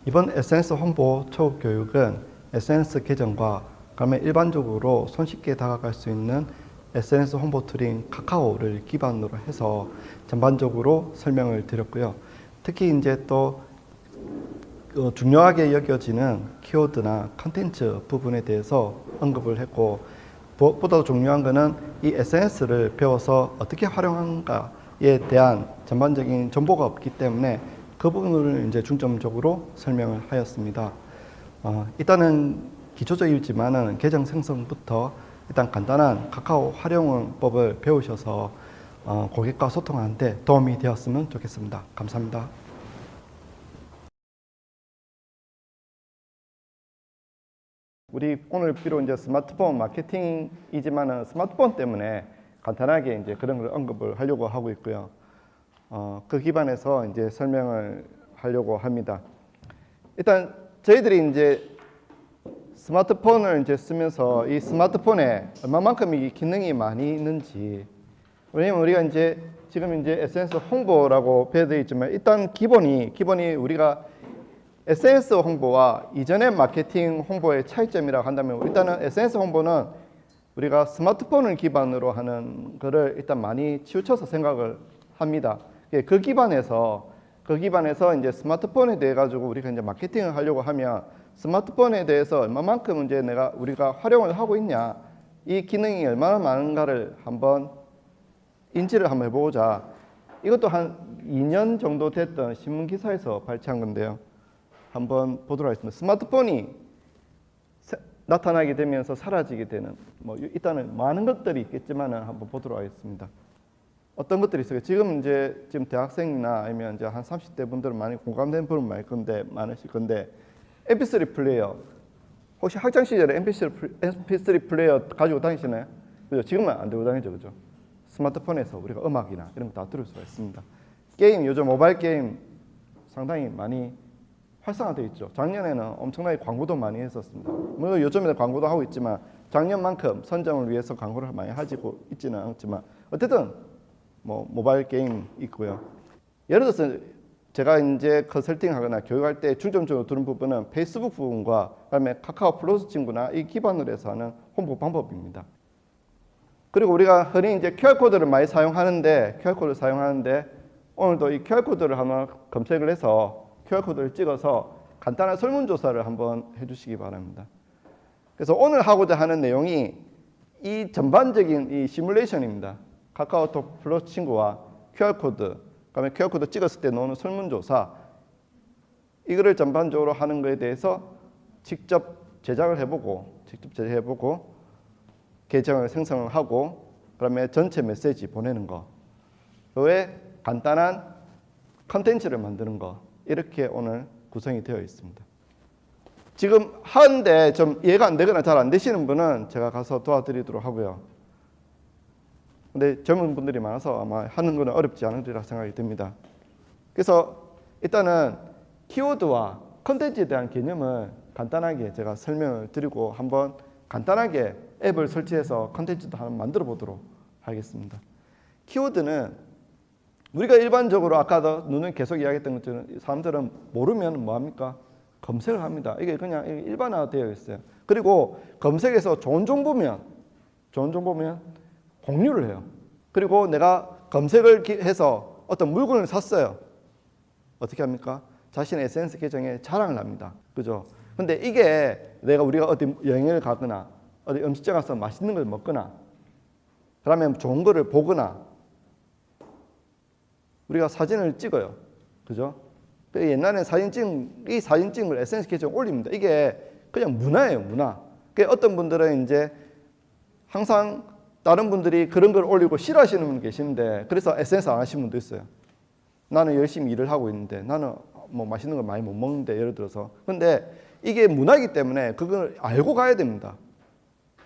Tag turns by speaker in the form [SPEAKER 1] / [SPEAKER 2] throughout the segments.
[SPEAKER 1] 이번 SNS 홍보 초급 교육은 SNS 계정과 그다음에 일반적으로 손쉽게 다가갈 수 있는 SNS 홍보 툴인 카카오를 기반으로 해서 전반적으로 설명을 드렸고요. 특히 이제 또 중요하게 여겨지는 키워드나 컨텐츠 부분에 대해서 언급을 했고, 무엇보다 중요한 것은 이 SNS를 배워서 어떻게 활용한가에 대한 전반적인 정보가 없기 때문에 그 부분을 이제 중점적으로 설명을 하였습니다. 일단은 기초적이지만은 계정 생성부터 일단 간단한 카카오 활용법을 배우셔서 고객과 소통하는 데 도움이 되었으면 좋겠습니다. 감사합니다. 우리 오늘 비록 이제 스마트폰 마케팅이지만은 스마트폰 때문에 간단하게 이제 그런 걸 언급을 하려고 하고 있고요. 그 기반에서 이제 설명을 하려고 합니다. 일단 저희들이 이제 스마트폰을 이제 쓰면서 이 스마트폰에 얼마만큼 이 기능이 많이 있는지, 왜냐면 우리가 이제 지금 이제 SNS 홍보라고 배워져 있지만 일단 기본이 우리가 SNS 홍보와 이전의 마케팅 홍보의 차이점이라고 한다면, 일단은 SNS 홍보는 우리가 스마트폰을 기반으로 하는 거를 일단 많이 치우쳐서 생각을 합니다. 그 기반에서 이제 스마트폰에 대해 가지고 우리가 이제 마케팅을 하려고 하면 스마트폰에 대해서 얼마만큼 이제 우리가 활용을 하고 있냐, 이 기능이 얼마나 많은가를 한번 인지를 한번 해보자. 이것도 한 2년 정도 됐던 신문 기사에서 발췌한 건데요. 한번 보도록 하겠습니다. 스마트폰이 나타나게 되면서 사라지게 되는 일단은 많은 것들이 있겠지만은 한번 보도록 하겠습니다. 어떤 것들이 있어요? 지금 대학생이나 아니면 이제 한 30대 분들은 많이 공감되는 부분 많으실 건데 MP3 플레이어, 혹시 학창 시절에 MP3 플레이어 가지고 다니시나요? 그죠? 지금은 안 들고 다니죠, 그죠? 스마트폰에서 우리가 음악이나 이런 거 다 들을 수가 있습니다. 게임, 요즘 모바일 게임 상당히 많이 활성화되어 있죠. 작년에는 엄청나게 광고도 많이 했었습니다. 뭐 요즘에도 광고도 하고 있지만 작년만큼 선점을 위해서 광고를 많이 하지고 있지는 않지만 어쨌든 모바일 게임 있고요. 예를 들어서 제가 이제 컨설팅하거나 교육할 때 중점적으로 두는 부분은 페이스북 부분과 그다음에 카카오 플러스 친구나 이 기반으로 해서 하는 홍보 방법입니다. 그리고 우리가 흔히 이제 QR코드를 많이 사용하는데 오늘도 이 QR코드를 한번 검색을 해서 QR코드를 찍어서 간단한 설문조사를 한번 해주시기 바랍니다. 그래서 오늘 하고자 하는 내용이 이 전반적인 이 시뮬레이션입니다. 카카오톡 플러스 친구와 QR코드, 그다음에 QR코드 찍었을 때 나오는 설문조사, 이거를 전반적으로 하는 것에 대해서 직접 제작해보고 계정을 생성을 하고 그다음에 전체 메시지 보내는 거, 그 외에 간단한 컨텐츠를 만드는 거, 이렇게 오늘 구성이 되어 있습니다. 지금 하는데 좀 이해가 안 되거나 잘 안 되시는 분은 제가 가서 도와드리도록 하고요. 근데 젊은 분들이 많아서 아마 하는 거는 어렵지 않으리라 생각이 듭니다. 그래서 일단은 키워드와 컨텐츠에 대한 개념을 간단하게 제가 설명을 드리고 한번 간단하게 앱을 설치해서 컨텐츠도 한번 만들어 보도록 하겠습니다. 키워드는 우리가 일반적으로 아까도 눈을 계속 이야기했던 것처럼 사람들은 모르면 뭐합니까? 검색을 합니다. 이게 그냥 일반화되어 있어요. 그리고 검색에서 좋은 정보면 공유를 해요. 그리고 내가 검색을 해서 어떤 물건을 샀어요. 어떻게 합니까? 자신의 SNS 계정에 자랑을 합니다. 그죠? 근데 이게 우리가 어디 여행을 가거나 어디 음식점 가서 맛있는 걸 먹거나 그러면 좋은 거를 보거나 우리가 사진을 찍어요. 그죠? 옛날에는 이 사진 찍은 걸 SNS 계정에 올립니다. 이게 그냥 문화예요, 문화. 어떤 분들은 이제 항상 다른 분들이 그런 걸 올리고 싫어하시는 분 계시는데, 그래서 SNS 안 하시는 분도 있어요. 나는 열심히 일을 하고 있는데, 나는 맛있는 걸 많이 못 먹는데, 예를 들어서. 근데 이게 문화이기 때문에 그걸 알고 가야 됩니다.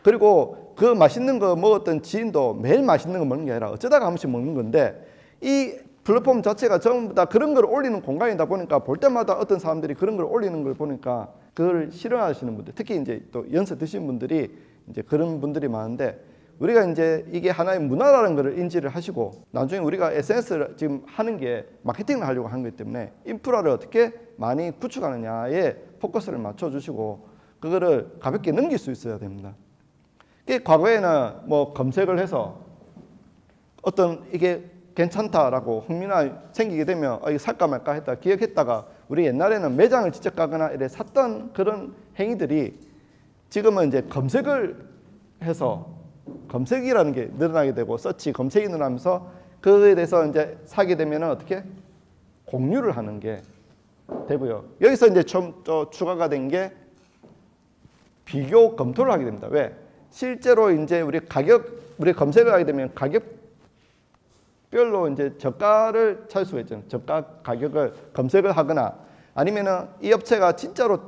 [SPEAKER 1] 그리고 그 맛있는 거 먹었던 지인도 매일 맛있는 거 먹는 게 아니라 어쩌다가 한 번씩 먹는 건데, 이 플랫폼 자체가 전부 다 그런 걸 올리는 공간이다 보니까 볼 때마다 어떤 사람들이 그런 걸 올리는 걸 보니까 그걸 싫어하시는 분들, 특히 이제 또 연세 드신 분들이 이제 그런 분들이 많은데, 우리가 이제 이게 하나의 문화라는 것을 인지를 하시고 나중에 우리가 SNS를 지금 하는 게 마케팅을 하려고 하는 거기 때문에 인프라를 어떻게 많이 구축하느냐에 포커스를 맞춰주시고 그거를 가볍게 넘길 수 있어야 됩니다. 과거에는 뭐 검색을 해서 어떤 이게 괜찮다라고 흥미나 생기게 되면 이거 살까 말까 했다 기억했다가 우리 옛날에는 매장을 직접 가거나 이래 샀던 그런 행위들이 지금은 이제 검색을 해서 검색이라는 게 늘어나게 되고 서치 검색이 늘어나면서 그거에 대해서 이제 사게 되면 어떻게 공유를 하는 게 되고요. 여기서 이제 좀 더 추가가 된 게 비교 검토를 하게 됩니다. 왜? 실제로 이제 우리 검색을 하게 되면 가격별로 이제 저가를 찾을 수가 있잖아요. 저가 가격을 검색을 하거나 아니면은 이 업체가 진짜로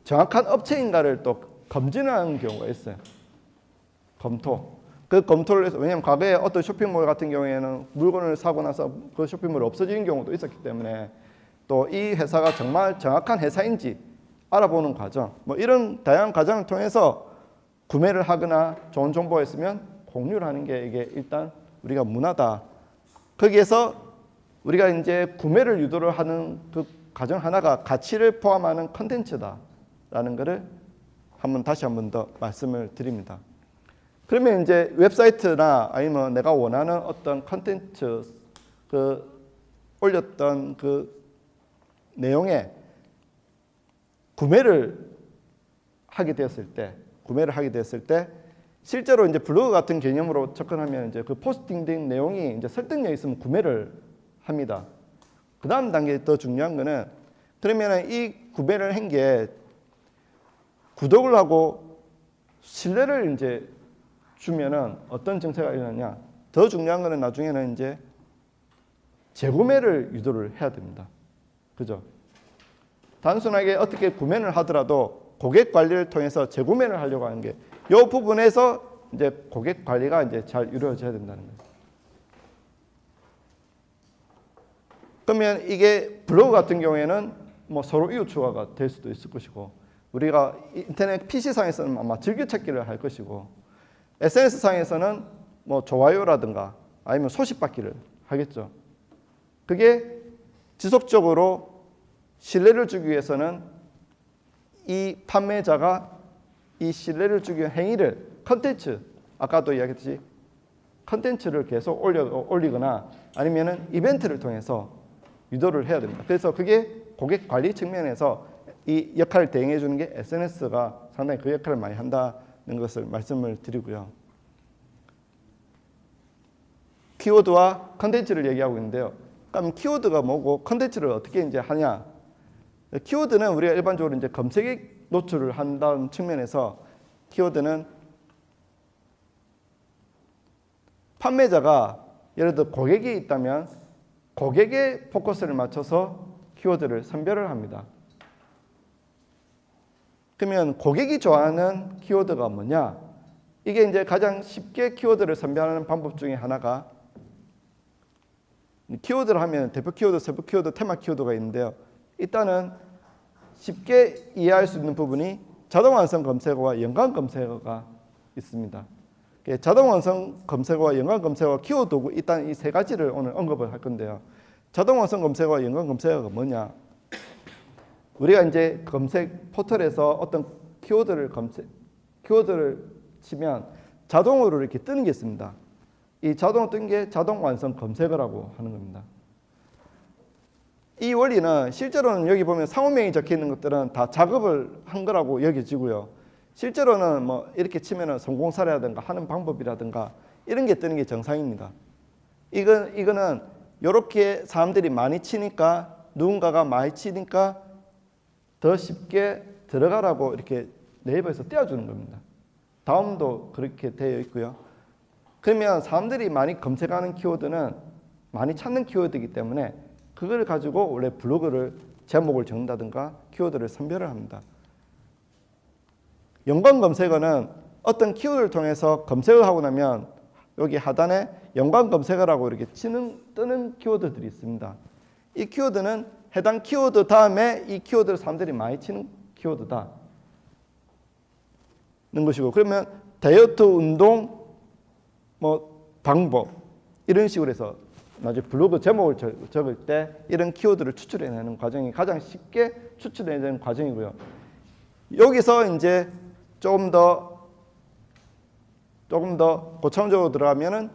[SPEAKER 1] 정확한 업체인가를 또 검증하는 경우가 있어요. 검토. 그 검토를 해서 왜냐하면 과거에 어떤 쇼핑몰 같은 경우에는 물건을 사고 나서 그 쇼핑몰이 없어지는 경우도 있었기 때문에 또 이 회사가 정말 정확한 회사인지 알아보는 과정, 뭐 이런 다양한 과정을 통해서 구매를 하거나 좋은 정보가 있으면 공유를 하는 게 이게 일단 우리가 문화다. 거기에서 우리가 이제 구매를 유도를 하는 그 과정 하나가 가치를 포함하는 컨텐츠다라는 것을 다시 한 번 더 말씀을 드립니다. 그러면 이제 웹사이트나 아니면 내가 원하는 어떤 컨텐츠 올렸던 그 내용에 구매를 하게 되었을 때 실제로 이제 블로그 같은 개념으로 접근하면 이제 그 포스팅된 내용이 이제 설득력 있으면 구매를 합니다. 그 다음 단계 더 중요한 거는 그러면 이 구매를 한 게 구독을 하고 신뢰를 이제 주면은 어떤 정책가 일어나냐. 더 중요한 거는 나중에는 이제 재구매를 유도를 해야 됩니다. 그죠? 단순하게 어떻게 구매를 하더라도 고객 관리를 통해서 재구매를 하려고 하는 게 이 부분에서 이제 고객 관리가 이제 잘 이루어져야 된다는 거예요. 그러면 이게 블로그 같은 경우에는 뭐 서로 이웃 추가가 될 수도 있을 것이고 우리가 인터넷 PC상에서는 아마 즐겨찾기를 할 것이고 SNS상에서는 뭐 좋아요라든가 아니면 소식받기를 하겠죠. 그게 지속적으로 신뢰를 주기 위해서는 이 판매자가 이 신뢰를 주기 위한 행위를 컨텐츠, 아까도 이야기했듯이 컨텐츠를 계속 올리거나 아니면은 이벤트를 통해서 유도를 해야 됩니다. 그래서 그게 고객 관리 측면에서 이 역할을 대행해 주는 게 SNS가 상당히 그 역할을 많이 한다는 것을 말씀을 드리고요. 키워드와 컨텐츠를 얘기하고 있는데요. 그럼 키워드가 뭐고 컨텐츠를 어떻게 이제 하냐? 키워드는 우리가 일반적으로 이제 검색에 노출을 한다는 측면에서 키워드는 판매자가 예를 들어 고객이 있다면 고객의 포커스를 맞춰서 키워드를 선별을 합니다. 그러면 고객이 좋아하는 키워드가 뭐냐? 이게 이제 가장 쉽게 키워드를 선별하는 방법 중에 하나가 키워드를 하면 대표 키워드, 세부 키워드, 테마 키워드가 있는데요. 일단은 쉽게 이해할 수 있는 부분이 자동 완성 검색어와 연관 검색어가 있습니다. 자동 완성 검색어와 연관 검색어 키워드 도구 일단 이 세 가지를 오늘 언급을 할 건데요. 자동 완성 검색어와 연관 검색어가 뭐냐? 우리가 이제 검색 포털에서 어떤 키워드를 치면 자동으로 이렇게 뜨는 게 있습니다. 이 자동으로 뜬 게 자동 완성 검색어라고 하는 겁니다. 이 원리는 실제로는 여기 보면 상호명이 적혀 있는 것들은 다 작업을 한 거라고 여겨지고요. 실제로는 뭐 이렇게 치면은 성공 사례라든가 하는 방법이라든가 이런 게 뜨는 게 정상입니다. 이거는 이렇게 사람들이 많이 치니까 누군가가 많이 치니까 더 쉽게 들어가라고 이렇게 네이버에서 띄워주는 겁니다. 다음도 그렇게 되어 있고요. 그러면 사람들이 많이 검색하는 키워드는 많이 찾는 키워드이기 때문에 그걸 가지고 원래 블로그를 제목을 적는다든가 키워드를 선별을 합니다. 연관 검색어는 어떤 키워드를 통해서 검색을 하고 나면 여기 하단에 연관 검색어라고 이렇게 뜨는 키워드들이 있습니다. 이 키워드는 해당 키워드 다음에 이 키워드를 사람들이 많이 치는 키워드다. 는 것이고 그러면 다이어트, 운동, 뭐 방법 이런 식으로 해서 나중에 블로그 제목을 적을 때 이런 키워드를 추출해내는 과정이 가장 쉽게 추출해내는 과정이고요. 여기서 이제 조금 더 고차원적으로 들어가면은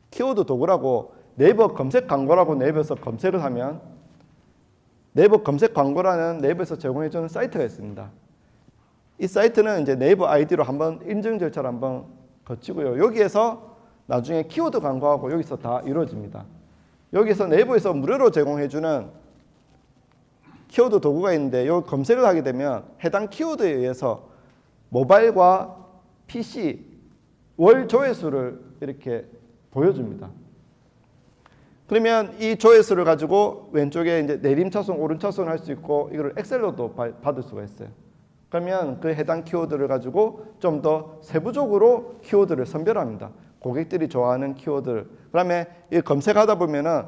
[SPEAKER 1] 키워드 도구라고 네이버 검색 광고라고 네이버에서 검색을 하면 네이버 검색 광고라는 네이버에서 제공해주는 사이트가 있습니다. 이 사이트는 이제 네이버 아이디로 한번 인증 절차를 한번 거치고요. 여기에서 나중에 키워드 광고하고 여기서 다 이루어집니다. 여기서 네이버에서 무료로 제공해주는 키워드 도구가 있는데 이 검색을 하게 되면 해당 키워드에 의해서 모바일과 PC 월 조회수를 이렇게 보여줍니다. 그러면 이 조회수를 가지고 왼쪽에 이제 내림차순, 오름차순 할 수 있고 이걸 엑셀로도 받을 수가 있어요. 그러면 그 해당 키워드를 가지고 좀 더 세부적으로 키워드를 선별합니다. 고객들이 좋아하는 키워드. 그다음에 이 검색하다 보면은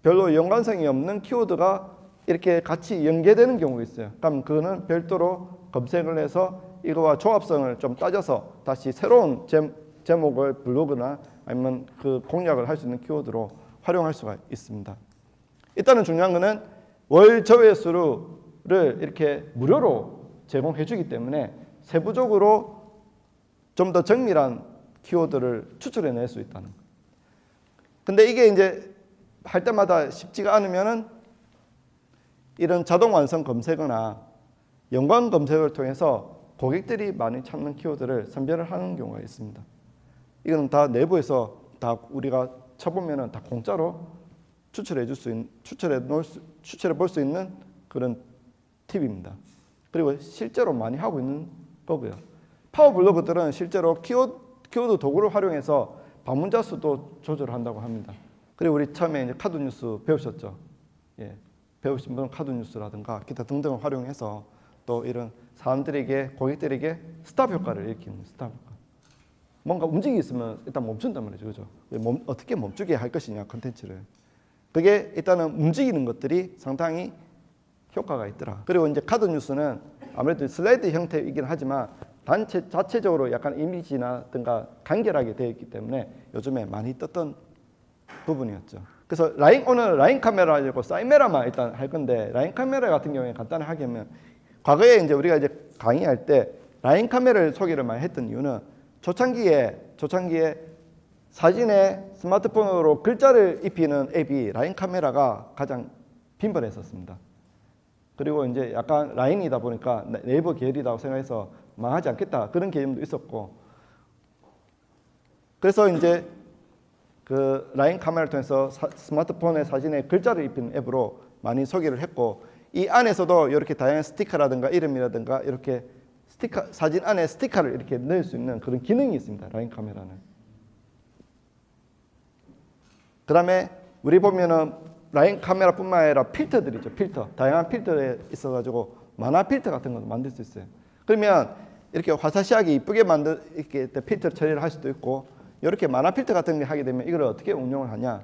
[SPEAKER 1] 별로 연관성이 없는 키워드가 이렇게 같이 연계되는 경우가 있어요. 그럼 그거는 별도로 검색을 해서 이거와 조합성을 좀 따져서 다시 새로운 제목을 블로그나 아니면 그 공략을 할 수 있는 키워드로 활용할 수가 있습니다. 일단은 중요한 거는 월 조회수를 이렇게 무료로 제공해 주기 때문에 세부적으로 좀 더 정밀한 키워드를 추출해낼 수 있다는 거예요. 근데 이게 이제 할 때마다 쉽지가 않으면은 이런 자동 완성 검색어나 연관 검색을 통해서 고객들이 많이 찾는 키워드를 선별을 하는 경우가 있습니다. 이거는 다 내부에서 다 우리가 쳐보면은 다 공짜로 추출해 볼 수 있는 그런 팁입니다. 그리고 실제로 많이 하고 있는 거고요. 파워 블로거들은 실제로 키워드 도구를 활용해서 방문자 수도 조절한다고 합니다. 그리고 우리 처음에 이제 카드 뉴스 배우셨죠? 예, 배우신 분은 카드 뉴스라든가 기타 등등을 활용해서 또 이런 사람들에게 고객들에게 스탑 효과를 일으키는 스탑 효과. 뭔가 움직이 있으면 일단 멈춘단 말이죠, 그죠? 어떻게 멈추게 할 것이냐 컨텐츠를. 그게 일단은 움직이는 것들이 상당히 효과가 있더라. 그리고 이제 카드 뉴스는 아무래도 슬라이드 형태이긴 하지만 자체적으로 약간 이미지나든가 간결하게 되어 있기 때문에 요즘에 많이 떴던 부분이었죠. 그래서 오늘 라인 카메라 가지고 사이메라만 일단 할 건데 라인 카메라 같은 경우에 간단하게 하면 과거에 이제 우리가 이제 강의할 때 라인 카메라를 소개를 많이 했던 이유는 초창기에 사진에 스마트폰으로 글자를 입히는 앱이 라인 카메라가 가장 빈번했었습니다. 그리고 이제 약간 라인이다 보니까 네이버 계열이라고 생각해서 망하지 않겠다 그런 개념도 있었고, 그래서 이제 그 라인 카메라를 통해서 스마트폰에 사진에 글자를 입히는 앱으로 많이 소개를 했고, 이 안에서도 이렇게 다양한 스티커라든가 이름이라든가 이렇게 사진 안에 스티커를 이렇게 넣을 수 있는 그런 기능이 있습니다. 라인 카메라는. 그 다음에 우리 보면은 라인 카메라뿐만 아니라 필터들이죠. 다양한 필터에 있어가지고 만화 필터 같은 것도 만들 수 있어요. 그러면 이렇게 화사시하게 이쁘게 이렇게 필터 처리를 할 수도 있고, 이렇게 만화 필터 같은 게 하게 되면 이걸 어떻게 운용을 하냐?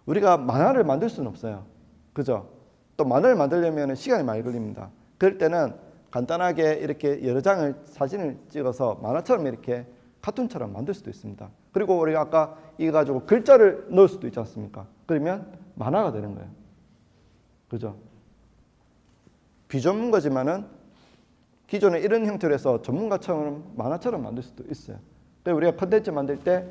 [SPEAKER 1] 우리가 만화를 만들 수는 없어요. 그죠? 또 만화를 만들려면 시간이 많이 걸립니다. 그럴 때는 간단하게 이렇게 여러 장을 사진을 찍어서 만화처럼 이렇게 카툰처럼 만들 수도 있습니다. 그리고 우리가 아까 이거 가지고 글자를 넣을 수도 있지 않습니까? 그러면 만화가 되는 거예요. 그죠? 비전문가지만은 기존에 이런 형태로 해서 전문가처럼 만화처럼 만들 수도 있어요. 그래서 우리가 컨텐츠 만들 때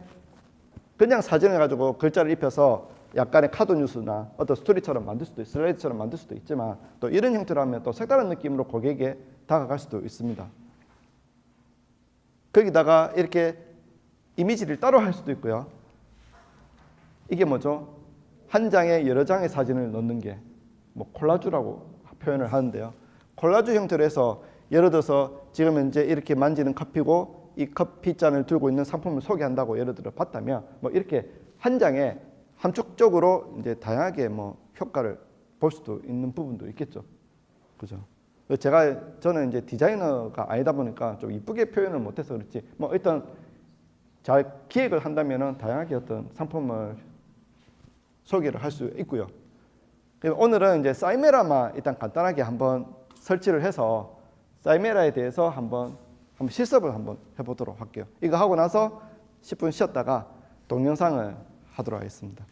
[SPEAKER 1] 그냥 사진을 가지고 글자를 입혀서 약간의 카드 뉴스나 어떤 스토리처럼 만들 수도 있고 슬라이드처럼 만들 수도 있지만, 또 이런 형태로 하면 또 색다른 느낌으로 고객에게 다가갈 수도 있습니다. 거기다가 이렇게 이미지를 따로 할 수도 있고요. 이게 뭐죠? 한 장에 여러 장의 사진을 넣는 게 뭐 콜라주라고 표현을 하는데요. 콜라주 형태로 해서 예를 들어서 지금 현재 이렇게 만지는 커피고 이 커피잔을 들고 있는 상품을 소개한다고 예를 들어 봤다면, 뭐 이렇게 한 장에 함축적으로 이제 다양하게 뭐 효과를 볼 수도 있는 부분도 있겠죠. 그죠? 저는 이제 디자이너가 아니다 보니까 좀 이쁘게 표현을 못해서 그렇지, 뭐 일단 잘 기획을 한다면은 다양하게 어떤 상품을 소개를 할 수 있고요. 오늘은 이제 사이메라만 일단 간단하게 한번 설치를 해서 사이메라에 대해서 한번 한번 실습을 한번 해보도록 할게요. 이거 하고 나서 10분 쉬었다가 동영상을 하도록 하겠습니다.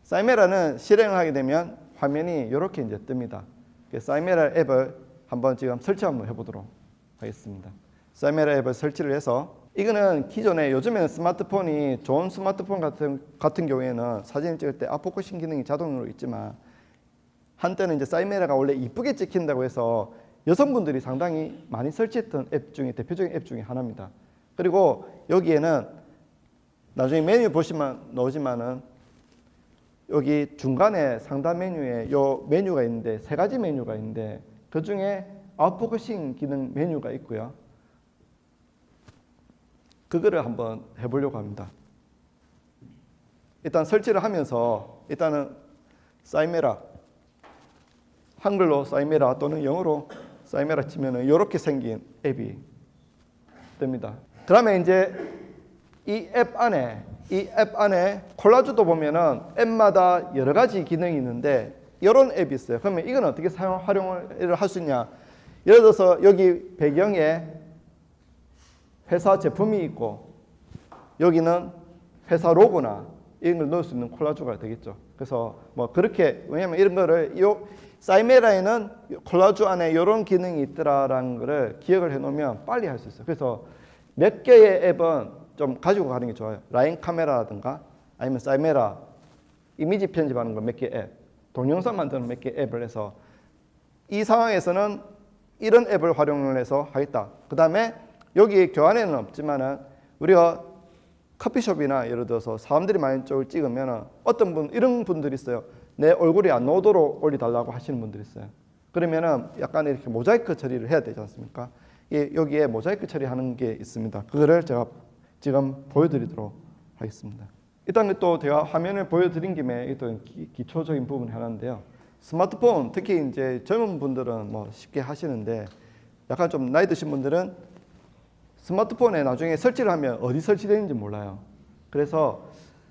[SPEAKER 1] 사이메라는 실행을 하게 되면 화면이 이렇게 이제 뜹니다. 사이메라 앱을 한번 지금 설치 한번 해보도록 하겠습니다. 사이메라 앱을 설치를 해서 이거는 기존에 요즘에는 스마트폰이 좋은 스마트폰 같은 경우에는 사진을 찍을 때 아포커싱 기능이 자동으로 있지만 한때는 이제 사이메라가 원래 이쁘게 찍힌다고 해서 여성분들이 상당히 많이 설치했던 앱 중에 대표적인 앱 중에 하나입니다. 그리고 여기에는 나중에 메뉴 보시면 나오지만은 여기 중간에 상단 메뉴에 요 메뉴가 있는데 세 가지 메뉴가 있는데 그 중에 아웃포커싱 기능 메뉴가 있고요. 그거를 한번 해보려고 합니다. 일단 설치를 하면서 일단은 사이메라 한글로 사이메라 또는 영어로 사이메라 치면은 이렇게 생긴 앱이 뜹니다. 그러면 이제 이 앱 안에 콜라주도 보면은 앱마다 여러 가지 기능이 있는데 이런 앱이 있어요. 그러면 이건 어떻게 활용을 할 수 있냐? 예를 들어서 여기 배경에 회사 제품이 있고 여기는 회사 로고나 이런 걸 넣을 수 있는 콜라주가 되겠죠. 그래서 뭐 그렇게 왜냐면 이런 거를 사이메라에는 콜라주 안에 이런 기능이 있더라라는 거를 기억을 해놓으면 빨리 할 수 있어요. 그래서 몇 개의 앱은 좀 가지고 가는 게 좋아요. 라인 카메라라든가 아니면 사이메라 이미지 편집하는 거 몇 개 앱, 동영상 만드는 몇 개 앱을 해서 이 상황에서는 이런 앱을 활용을 해서 하겠다. 그 다음에 여기 교환에는 없지만은 우리가 커피숍이나 예를 들어서 사람들이 많이 쪽을 찍으면은 어떤 분 이런 분들이 있어요. 내 얼굴이 안 나오도록 올려달라고 하시는 분들이 있어요. 그러면은 약간 이렇게 모자이크 처리를 해야 되지 않습니까? 여기에 모자이크 처리하는 게 있습니다. 그거를 제가 지금 보여드리도록 하겠습니다. 일단 또 제가 화면을 보여드린 김에 또 기초적인 부분 하나인데요. 스마트폰 특히 이제 젊은 분들은 뭐 쉽게 하시는데 약간 좀 나이 드신 분들은 스마트폰에 나중에 설치를 하면 어디 설치되는지 몰라요. 그래서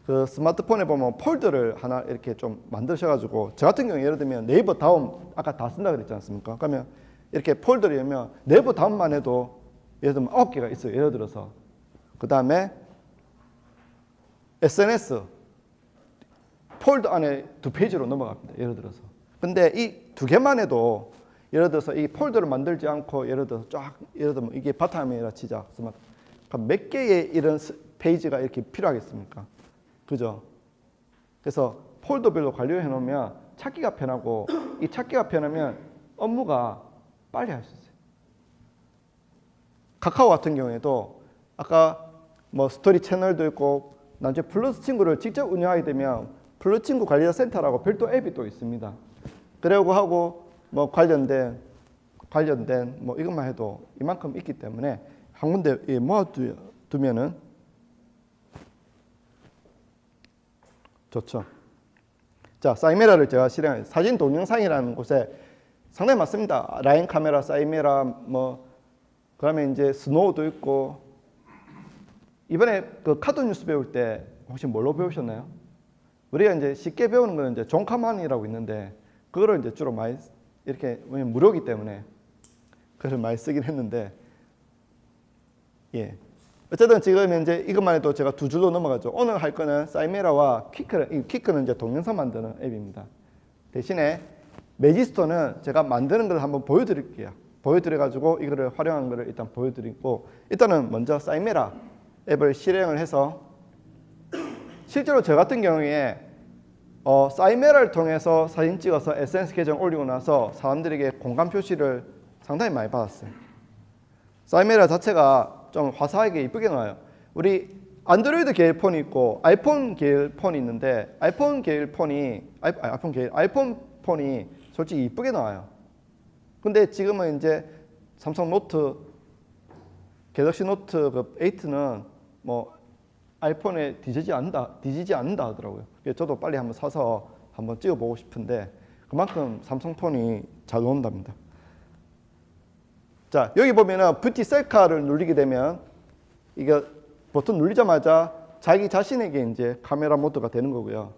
[SPEAKER 1] 그 스마트폰에 보면 폴더를 하나 이렇게 좀 만드셔가지고 저 같은 경우 예를 들면 네이버 다음 아까 다 쓴다 그랬지 않습니까? 그러면 이렇게 폴더를 열면 네이버 다음만 해도 예를 들면 9개가 있어요. 예를 들어서 그 다음에 SNS 폴더 안에 2페이지로 넘어갑니다. 예를 들어서. 근데 이 2개만 해도 예를 들어서 이 폴더를 만들지 않고 예를 들어서 쫙 예를 들면 이게 바탕화면이라 치자. 그러니까 몇 개의 이런 페이지가 이렇게 필요하겠습니까? 그죠? 그래서 폴더별로 관리해 놓으면 찾기가 편하고 이 찾기가 편하면 업무가 빨리 할 수 있어요. 카카오 같은 경우에도 아까 뭐 스토리 채널도 있고 나중에 플러스 친구를 직접 운영하게 되면 플러스 친구 관리자 센터라고 별도 앱이 또 있습니다. 그러고 하고 뭐 관련된 뭐 이것만 해도 이만큼 있기 때문에 한 군데 모아두면은 좋죠. 자, 사이메라를 제가 실행한 사진 동영상이라는 곳에 상당히 많습니다. 라인 카메라, 사이메라 뭐 그다음에 이제 스노우도 있고 이번에 그 카드 뉴스 배울 때 혹시 뭘로 배우셨나요? 우리가 이제 쉽게 배우는 거는 이제 존카만이라고 있는데 그거를 이제 주로 많이 이렇게 무료이기 때문에 그걸 많이 쓰긴 했는데 예. 어쨌든 지금 현재 이것만 해도 제가 2줄로 넘어가죠. 오늘 할 거는 사이메라와 퀵크는 이제 동영상 만드는 앱입니다. 대신에 매지스토는 제가 만드는 걸 한번 보여드릴게요. 보여드려가지고 이거를 활용한 거를 일단 보여드리고 일단은 먼저 사이메라 앱을 실행을 해서 실제로 저 같은 경우에 사이메라를 통해서 사진 찍어서 SNS 계정 올리고 나서 사람들에게 공감 표시를 상당히 많이 받았어요. 사이메라 자체가 좀 화사하게 이쁘게 나와요. 우리 안드로이드 계열 폰이 있고 아이폰 계열 폰이 있는데 아이폰 폰이 솔직히 이쁘게 나와요. 근데 지금은 이제 삼성 노트 갤럭시 노트 그 8는 뭐 아이폰에 뒤지지 않는다 하더라고요. 그래서 저도 빨리 한번 사서 한번 찍어보고 싶은데 그만큼 삼성폰이 잘 나온답니다. 자, 여기 보면은 뷰티 셀카를 누르게 되면 이거 버튼 누르자마자 자기 자신에게 이제 카메라 모드가 되는 거고요.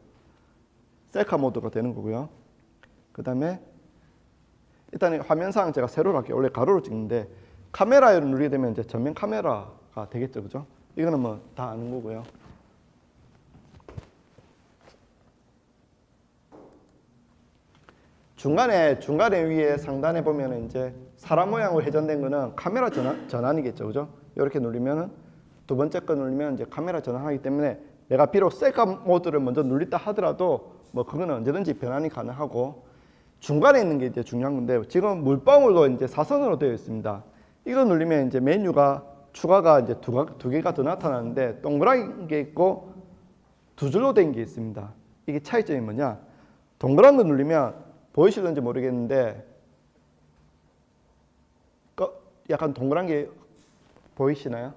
[SPEAKER 1] 셀카 모드가 되는 거고요. 그 다음에 일단 화면상 제가 세로로 할게요. 원래 가로로 찍는데 카메라를 누르게 되면 이제 전면 카메라가 되겠죠, 그죠? 이거는 뭐 다 아는 거고요. 중간에 위에 상단에 보면은 이제 사람 모양으로 회전된 거는 카메라 전환이겠죠, 그죠? 이렇게 누르면은 두 번째 거 누르면 이제 카메라 전환하기 때문에 내가 비록 셀카 모드를 먼저 눌렸다 하더라도 뭐 그거는 언제든지 변환이 가능하고, 중간에 있는 게 이제 중요한 건데, 지금 물방울로 이제 사선으로 되어 있습니다. 이거 누르면 이제 메뉴가 추가가 이제 두 개가 더 나타나는데, 동그란 게 있고 두 줄로 된 게 있습니다. 이게 차이점이 뭐냐? 동그란 거 누르면 보이실런지 모르겠는데 약간 동그란 게 보이시나요?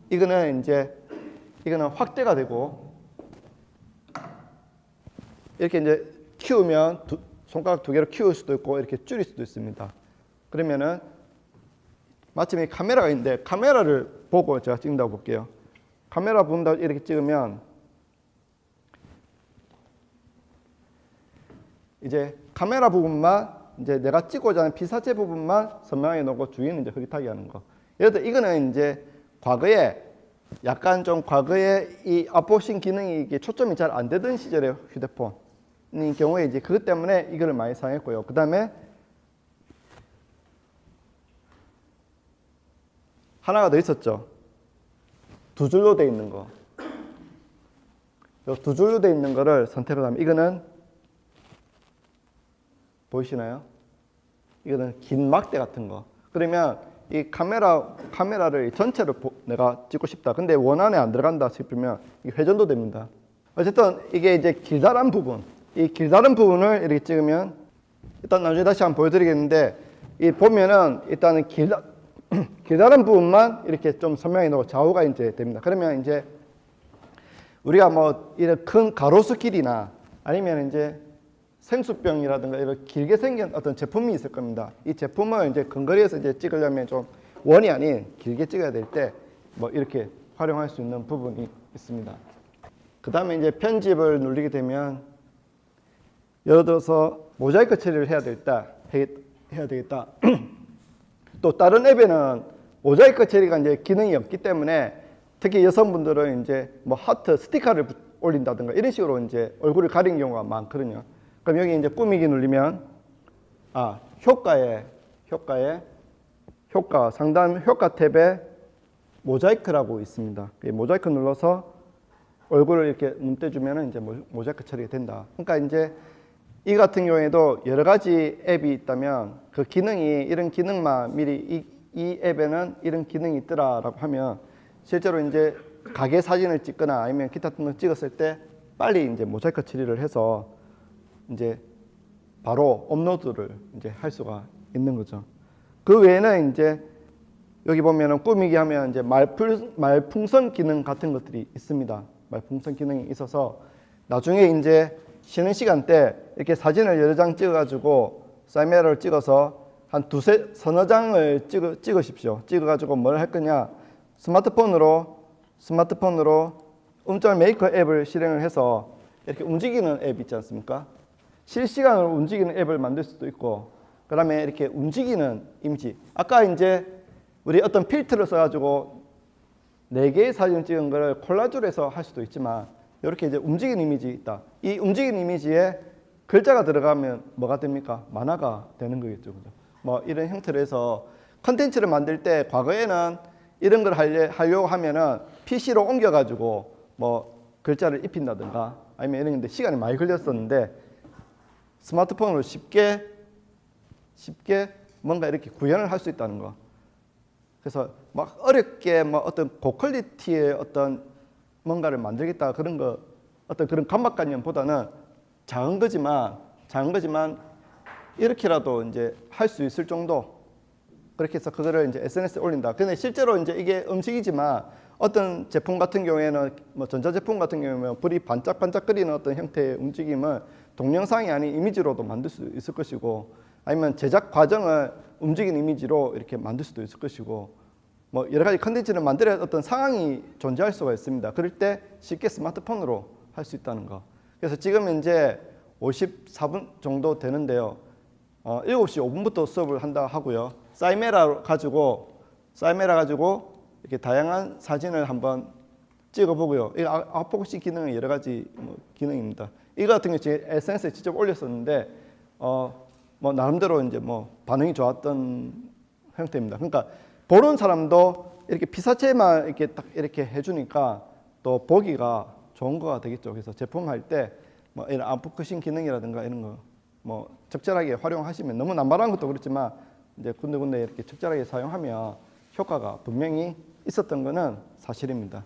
[SPEAKER 1] 이거는 확대가 되고, 이렇게 이제 키우면 손가락 두 개로 키울 수도 있고 이렇게 줄일 수도 있습니다. 그러면은 마침 이 카메라가 있는데, 카메라를 보고 제가 찍는다고 볼게요. 카메라 본다 이렇게 찍으면 이제 카메라 부분만, 이제 내가 찍고자 하는 피사체 부분만 선명하게 놓고 주위는 이제 흐릿하게 하는 거. 예를 들어 이거는 이제 과거에 이 아포싱 기능이 이게 초점이 잘 안 되던 시절의 휴대폰인 경우에 이제 그것 때문에 이거를 많이 사용했고요. 그 다음에 하나가 더 있었죠. 두 줄로 돼 있는 거. 두 줄로 돼 있는 거를 선택을 하면, 이거는 보이시나요? 이거는 긴 막대 같은 거. 그러면 이 카메라를 전체로 내가 찍고 싶다. 근데 원안에 안 들어간다 싶으면 이게 회전도 됩니다. 어쨌든 이게 이제 길다란 부분, 이 길다란 부분을 이렇게 찍으면, 일단 나중에 다시 한번 보여드리겠는데, 이 보면은 일단은 길다란 부분만 이렇게 좀 선명히 놓고 좌우가 이제 됩니다. 그러면 이제 우리가 뭐 이런 큰 가로수 길이나 아니면 이제 생수병이라든가 이런 길게 생긴 어떤 제품이 있을 겁니다. 이 제품을 이제 근거리에서 이제 찍으려면 좀 원이 아닌 길게 찍어야 될 때 뭐 이렇게 활용할 수 있는 부분이 있습니다. 그 다음에 이제 편집을 누르게 되면, 예를 들어서 모자이크 처리를 해야 되겠다. 또 다른 앱에는 모자이크 처리가 이제 기능이 없기 때문에, 특히 여성분들은 이제 뭐 하트 스티커를 올린다든가 이런 식으로 이제 얼굴을 가리는 경우가 많거든요. 그럼 여기 이제 꾸미기 누르면 효과 상단 효과 탭에 모자이크라고 있습니다. 모자이크 눌러서 얼굴을 이렇게 눈대주면은 이제 모자이크 처리가 된다. 그러니까 이제 이 같은 경우에도 여러 가지 앱이 있다면 그 기능이 이런 기능만 미리 이 앱에는 이런 기능이 있더라라고 하면, 실제로 이제 가게 사진을 찍거나 아니면 기타 등등 찍었을 때 빨리 이제 모자이크 처리를 해서 이제 바로 업로드를 이제 할 수가 있는 거죠. 그 외에는 이제 여기 보면은 꾸미기 하면 이제 말풍선 기능 같은 것들이 있습니다. 말풍선 기능이 있어서 나중에 이제 쉬는 시간 때 이렇게 사진을 여러 장 찍어가지고 사이메라를 찍어서 한 서너 장을 찍으십시오. 찍어가지고 뭘 할 거냐? 스마트폰으로 음절 메이커 앱을 실행을 해서 이렇게 움직이는 앱 있지 않습니까? 실시간으로 움직이는 앱을 만들 수도 있고, 그 다음에 이렇게 움직이는 이미지. 아까 이제 우리 어떤 필터를 써가지고 4개의 사진을 찍은 거를 콜라주로 해서 할 수도 있지만, 이렇게 이제 움직이는 이미지 있다. 이 움직이는 이미지에 글자가 들어가면 뭐가 됩니까? 만화가 되는 거겠죠. 그죠? 뭐 이런 형태로 해서 컨텐츠를 만들 때 과거에는 이런 걸 하려고 하면은 PC로 옮겨가지고 뭐 글자를 입힌다든가 아니면 이런 건데 시간이 많이 걸렸었는데, 스마트폰으로 쉽게 뭔가 이렇게 구현을 할 수 있다는 거. 그래서 막 어렵게 뭐 어떤 고퀄리티의 어떤 뭔가를 만들겠다 그런 거, 어떤 그런 강박관념보다는 작은 거지만 이렇게라도 이제 할 수 있을 정도, 그렇게 해서 그거를 이제 SNS에 올린다. 근데 실제로 이제 이게 음식이지만 어떤 제품 같은 경우에는 뭐 전자제품 같은 경우에는 불이 반짝반짝거리는 어떤 형태의 움직임을 동영상이 아닌 이미지로도 만들 수 있을 것이고, 아니면 제작 과정을 움직이는 이미지로 이렇게 만들 수도 있을 것이고, 뭐 여러 가지 컨텐츠를 만들어야 어떤 상황이 존재할 수가 있습니다. 그럴 때 쉽게 스마트폰으로 할 수 있다는 거. 그래서 지금 이제 54분 정도 되는데요. 7시 5분부터 수업을 한다 하고요. 사이메라 가지고 이렇게 다양한 사진을 한번 찍어보고요. 이 아웃포커싱 기능은 여러 가지 기능입니다. 이거 같은 경우 제 SNS에 직접 올렸었는데 뭐 나름대로 이제 뭐 반응이 좋았던 형태입니다. 그러니까 보는 사람도 이렇게 피사체만 이렇게 딱 이렇게 해주니까 또 보기가 좋은 거가 되겠죠. 그래서 제품할 때 뭐 이런 아웃포커싱 기능이라든가 이런 거 뭐 적절하게 활용하시면, 너무 남발한 것도 그렇지만 이제 군데군데 이렇게 적절하게 사용하면 효과가 분명히 있었던 거는 사실입니다.